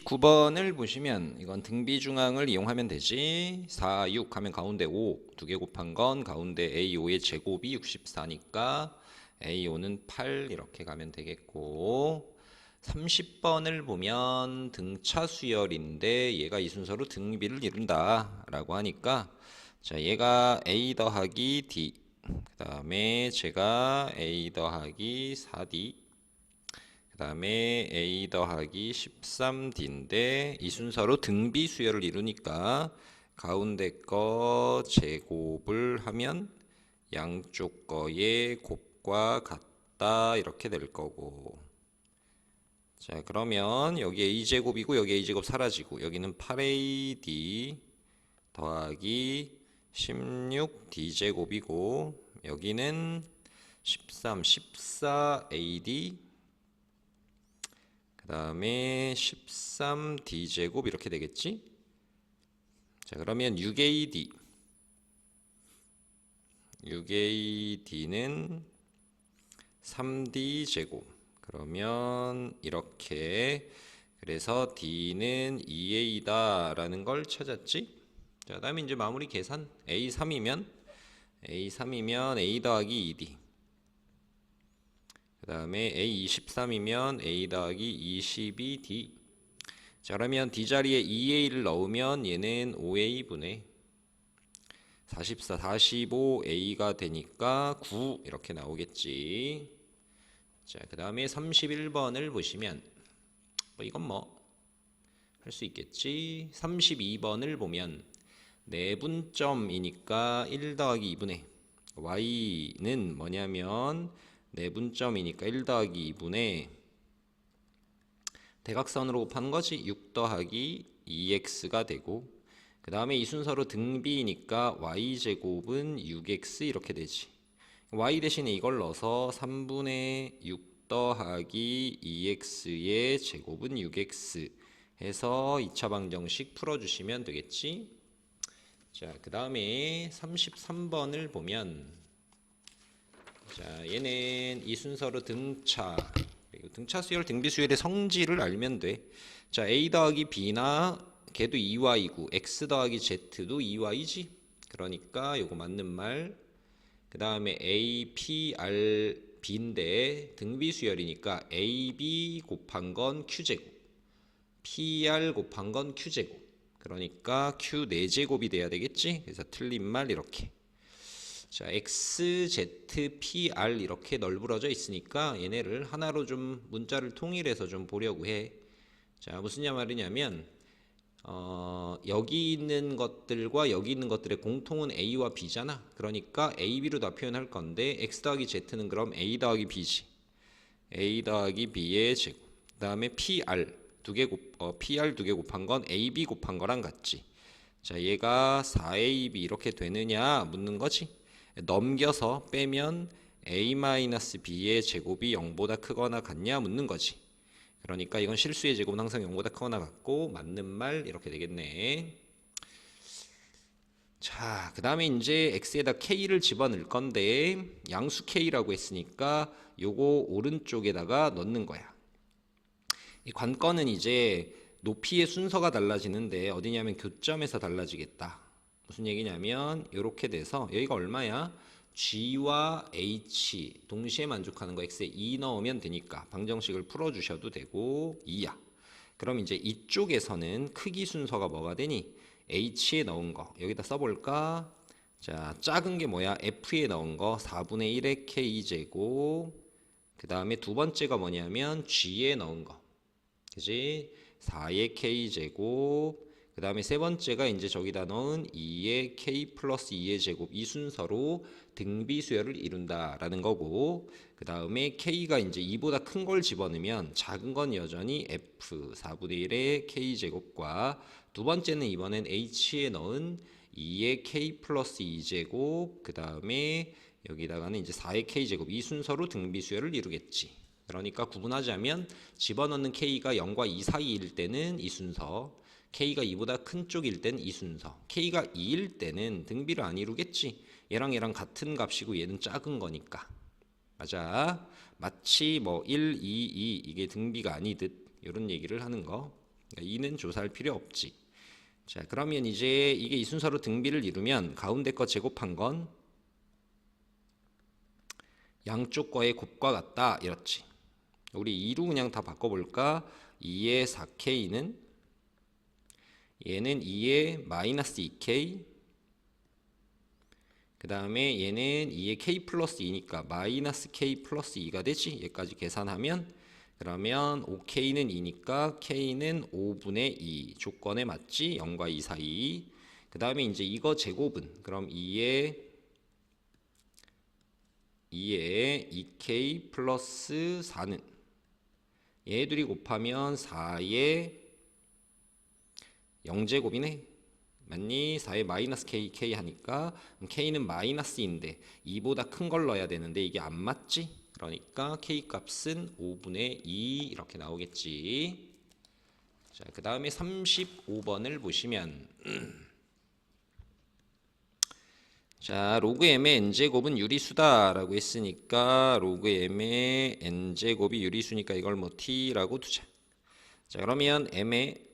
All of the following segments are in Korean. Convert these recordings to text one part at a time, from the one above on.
29번을 보시면 이건 등비 중앙을 이용하면 되지. 4, 6 하면 가운데 5, 두 개 곱한 건 가운데 A5의 제곱이 64니까 A5는 8 이렇게 가면 되겠고, 30번을 보면 등차 수열인데 얘가 이 순서로 등비를 이룬다 라고 하니까, 자, 얘가 A 더하기 D, 그 다음에 제가 A 더하기 4D, 그 다음에 A 더하기 13D인데 이 순서로 등비 수열을 이루니까 가운데 거 제곱을 하면 양쪽 거의 곱과 같다 이렇게 될 거고, 자 그러면 여기 A제곱이고 여기 A제곱 사라지고 여기는 8AD 더하기 16D제곱이고 여기는 13, 14AD 그 다음에 13D제곱 이렇게 되겠지? 자 그러면 6AD는 3D제곱, 그러면 이렇게, 그래서 D는 2A다 라는 걸 찾았지? 자 그 다음에 이제 마무리 계산. A3이면 A 더하기 2D, 그 다음에 A23이면 A 더하기 22D. 자 그러면 D 자리에 2A를 넣으면 얘는 5A분의 44, 45A가 되니까 9 이렇게 나오겠지. 자 그 다음에 31번을 보시면 이건 뭐 할 수 있겠지. 32번을 보면 내분점이니까 1 더하기 2분의 Y는 뭐냐면 내분점이니까 1 더하기 2분의 대각선으로 곱하는 거지. 6 더하기 2x가 되고, 그 다음에 이 순서로 등비니까 y제곱은 6x 이렇게 되지. y 대신에 이걸 넣어서 3분의 6 더하기 2x의 제곱은 6x 해서 2차 방정식 풀어주시면 되겠지. 자, 그 다음에 33번을 보면, 자, 얘는 이 순서로 등차, 그리고 등차 수열, 등비 수열의 성질을 알면 돼. 자, A 더하기 B나 걔도 2Y고 X 더하기 Z도 2Y지. 그러니까 요거 맞는 말. 그 다음에 A, P, R, B인데 등비 수열이니까 AB 곱한 건 Q제곱, PR 곱한 건 Q제곱. 그러니까 Q 4제곱이 돼야 되겠지. 그래서 틀린 말 이렇게. 자, X, Z, P, R 이렇게 널브러져 있으니까 얘네를 하나로 좀 문자를 통일해서 좀 보려고 해. 자, 무슨 말이냐면 여기 있는 것들과 여기 있는 것들의 공통은 A와 B잖아. 그러니까 A, B로 다 표현할 건데 X 더하기 Z는 그럼 A 더하기 B지. A 더하기 B의 제곱. 그 다음에 PR PR 두 개 곱한 건 AB 곱한 거랑 같지. 자, 얘가 4AB 이렇게 되느냐 묻는 거지. 넘겨서 빼면 A-B의 제곱이 0보다 크거나 같냐 묻는 거지. 그러니까 이건 실수의 제곱은 항상 0보다 크거나 같고 맞는 말 이렇게 되겠네. 자, 그 다음에 이제 x에다 k를 집어넣을 건데 양수 k라고 했으니까 요거 오른쪽에다가 넣는 거야. 이 관건은 이제 높이의 순서가 달라지는데 어디냐면 교점에서 달라지겠다. 무슨 얘기냐면 이렇게 돼서 여기가 얼마야? G와 H 동시에 만족하는 거 x에 2 넣으면 되니까 방정식을 풀어주셔도 되고 2야. 그럼 이제 이쪽에서는 크기 순서가 뭐가 되니? H에 넣은 거 여기다 써볼까? 자, 작은 게 뭐야? F에 넣은 거 4분의 1의 K제곱, 그 다음에 두 번째가 뭐냐면 G에 넣은 거, 그지? 4의 K제곱, 그 다음에 세 번째가 이제 저기다 넣은 2의 K 플러스 2의 제곱, 이 순서로 등비 수열을 이룬다라는 거고, 그 다음에 K가 이제 2보다 큰 걸 집어넣으면 작은 건 여전히 F 4분의 1의 K제곱과 두 번째는 이번엔 H에 넣은 2의 K 플러스 2제곱, 그 다음에 여기다가는 이제 4의 K제곱, 이 순서로 등비 수열을 이루겠지. 그러니까 구분하자면 집어넣는 K가 0과 2 사이일 때는 이 순서, K가 2보다 큰 쪽일 땐 이 순서, K가 2일 때는 등비를 안 이루겠지. 얘랑 얘랑 같은 값이고 얘는 작은 거니까. 맞아. 마치 뭐 1, 2, 2 이게 등비가 아니듯 이런 얘기를 하는 거. 그러니까 2는 조사할 필요 없지. 자, 그러면 이제 이게 이 순서로 등비를 이루면 가운데 거 제곱한 건 양쪽 거의 곱과 같다 이렇지. 우리 2로 그냥 다 바꿔볼까? 2의 4K는 얘는 2의 마이너스 2K, 그 다음에 얘는 2의 K 플러스 2니까 마이너스 K 플러스 2가 되지. 얘까지 계산하면 그러면 5K는 2니까 K는 5분의 2 조건에 맞지? 0과 2 사이. 그 다음에 이제 이거 제곱은 그럼 2의 2K 플러스 4는 얘들이 곱하면 4의 0제곱이네. 맞니? 4의 마이너스 K 하니까 K는 마이너스인데 2보다 큰 걸 넣어야 되는데 이게 안 맞지? 그러니까 K 값은 5분의 2 이렇게 나오겠지. 자, 그 다음에 35번을 보시면 자, 로그 m의 n제곱은 유리수다라고 했으니까 로그 m의 n제곱이 유리수니까 이걸 뭐 t라고 두자. 자, 그러면 m의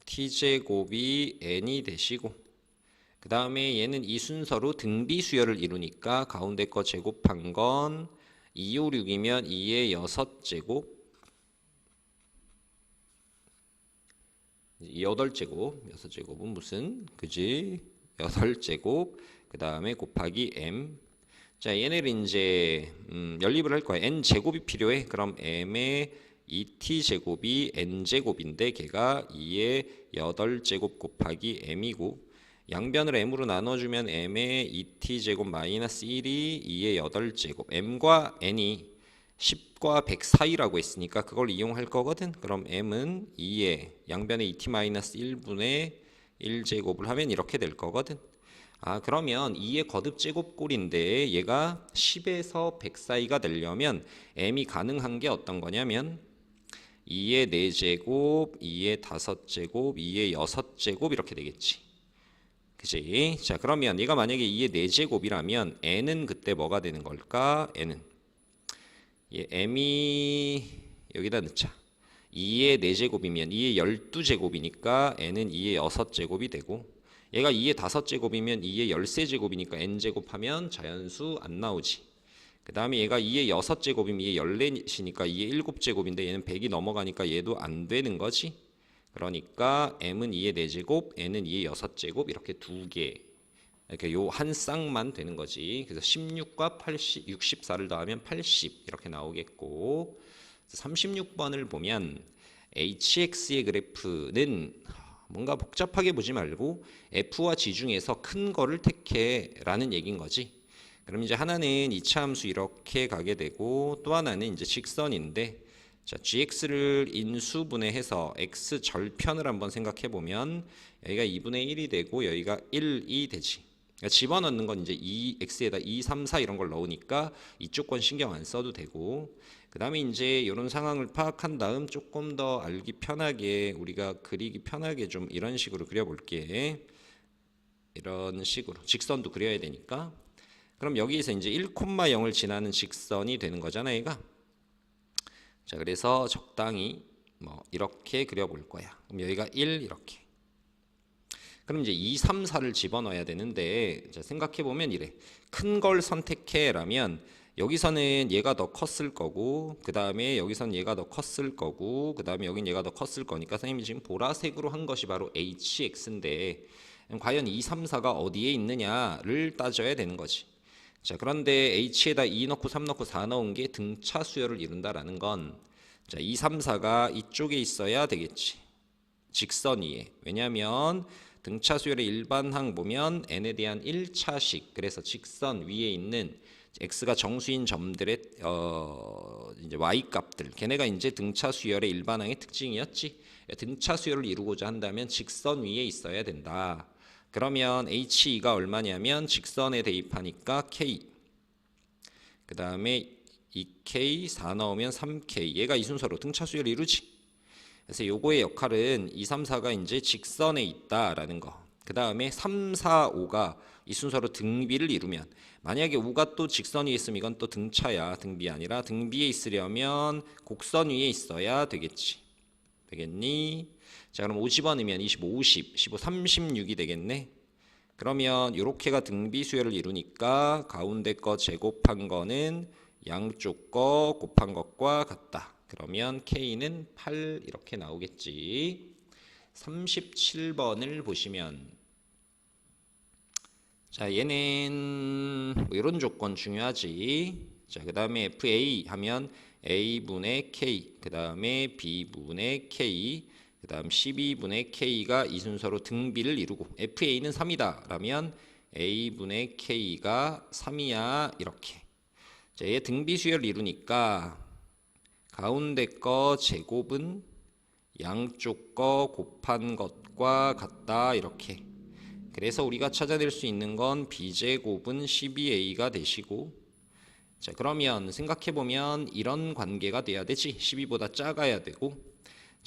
t제곱이 n이 되시고 그 다음에 얘는 이 순서로 등비 수열을 이루니까 가운데 거 제곱한 건 2, 5, 6이면 2의 6제곱 8제곱 6제곱은 무슨 그지 8제곱 그 다음에 곱하기 m. 자, 얘네를 이제 연립을 할 거야. n제곱이 필요해. 그럼 m의 2t제곱이 n제곱인데 걔가 2의 8제곱 곱하기 m이고 양변을 m으로 나눠주면 m의 2t제곱 마이너스 1이 2의 8제곱 m과 n이 10과 100 사이라고 했으니까 그걸 이용할 거거든. 그럼 m은 2의 양변의 2t 마이너스 1분의 1제곱을 하면 이렇게 될 거거든. 아, 그러면 2의 거듭 제곱꼴인데 얘가 10에서 100 사이가 되려면 m이 가능한 게 어떤 거냐면 2의 4제곱, 2의 5제곱, 2의 6제곱 이렇게 되겠지. 그치? 자, 그러면 얘가 만약에 2의 4제곱이라면 n은 그때 뭐가 되는 걸까? n은 m이 여기다 넣자. 2의 4제곱이면 2의 12제곱이니까 n은 2의 6제곱이 되고 얘가 2의 5제곱이면 2의 13제곱이니까 n제곱하면 자연수 안 나오지. 그 다음에 얘가 2의 6제곱이면 2의 14이니까 2의 7제곱인데 얘는 100이 넘어가니까 얘도 안 되는 거지. 그러니까 m은 2의 4제곱, n은 2의 6제곱 이렇게 두 개. 이렇게 요 한 쌍만 되는 거지. 그래서 16과 80, 64를 더하면 80 이렇게 나오겠고 36번을 보면 hx의 그래프는 뭔가 복잡하게 보지 말고 f와 g 중에서 큰 거를 택해라는 얘기인 거지. 그럼 이제 하나는 이차 함수 이렇게 가게 되고 또 하나는 이제 직선인데 자, gx를 인수분해해서 x 절편을 한번 생각해 보면 여기가 2분의 1이 되고 여기가 1이 되지. 그러니까 집어넣는 건 이제 2x에다 2, 3, 4 이런 걸 넣으니까 이쪽 건 신경 안 써도 되고 그 다음에 이제 이런 상황을 파악한 다음 조금 더 알기 편하게 우리가 그리기 편하게 좀 이런 식으로 그려볼게. 이런 식으로 직선도 그려야 되니까 그럼 여기에서 이제 1,0을 지나는 직선이 되는 거잖아 얘가. 자, 그래서 적당히 뭐 이렇게 그려볼 거야. 그럼 여기가 1 이렇게. 그럼 이제 2, 3, 4를 집어넣어야 되는데 자, 생각해보면 이래. 큰 걸 선택해라면 여기서는 얘가 더 컸을 거고 그 다음에 여기서는 얘가 더 컸을 거고 그 다음에 여긴 얘가 더 컸을 거니까 선생님이 지금 보라색으로 한 것이 바로 hx인데 과연 2, 3, 4가 어디에 있느냐를 따져야 되는 거지. 자, 그런데 h에다 2 넣고 3 넣고 4 넣은 게 등차 수열을 이룬다라는 건 자, 2, 3, 4가 이쪽에 있어야 되겠지. 직선 위에. 왜냐하면 등차 수열의 일반항 보면 n에 대한 1차식. 그래서 직선 위에 있는 x가 정수인 점들의 이제 y 값들. 걔네가 이제 등차 수열의 일반항의 특징이었지. 등차 수열을 이루고자 한다면 직선 위에 있어야 된다. 그러면 HE가 얼마냐면 직선에 대입하니까 K 그 다음에 2K 4 넣으면 3K 얘가 이 순서로 등차 수열을 이루지. 그래서 요거의 역할은 2, 3, 4가 이제 직선에 있다라는 거. 그 다음에 3, 4, 5가 이 순서로 등비를 이루면 만약에 5가 또 직선 위에 있으면 이건 또 등차야. 등비 아니라 등비에 있으려면 곡선 위에 있어야 되겠지. 되겠니? 자, 그럼 5 집어넣으면 25, 50, 15, 36이 되겠네. 그러면 요렇게가 등비수열을 이루니까 가운데 거 제곱한 거는 양쪽 거 곱한 것과 같다. 그러면 K는 8 이렇게 나오겠지. 37번을 보시면 자, 얘는 뭐 이런 조건 중요하지. 자, 그 다음에 FA 하면 A분의 K, 그 다음에 B분의 K, 그 다음 12분의 K가 이 순서로 등비를 이루고 FA는 3이다 라면 A분의 K가 3이야 이렇게. 자, 얘 등비수열을 이루니까 가운데 거 제곱은 양쪽 거 곱한 것과 같다 이렇게. 그래서 우리가 찾아낼 수 있는 건 B제곱은 12A가 되시고, 자, 그러면 생각해보면 이런 관계가 돼야 되지. 12보다 작아야 되고.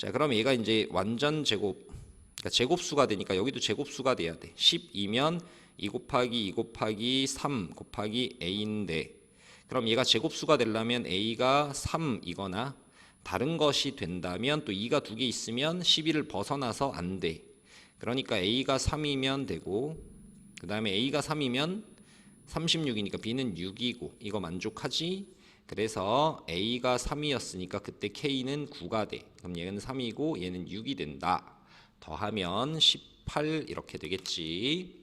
자, 그럼 얘가 이제 완전 제곱, 그러니까 제곱수가 되니까 여기도 제곱수가 돼야 돼. 12면 2 곱하기 2 곱하기 3 곱하기 A인데, 그럼 얘가 제곱수가 되려면 A가 3이거나 다른 것이 된다면 또 2가 2개 있으면 12를 벗어나서 안 돼. 그러니까 A가 3이면 되고, 그 다음에 A가 3이면 36이니까 B는 6이고 이거 만족하지? 그래서 A가 3이었으니까 그때 K는 9가 돼. 그럼 얘는 3이고 얘는 6이 된다. 더하면 18 이렇게 되겠지.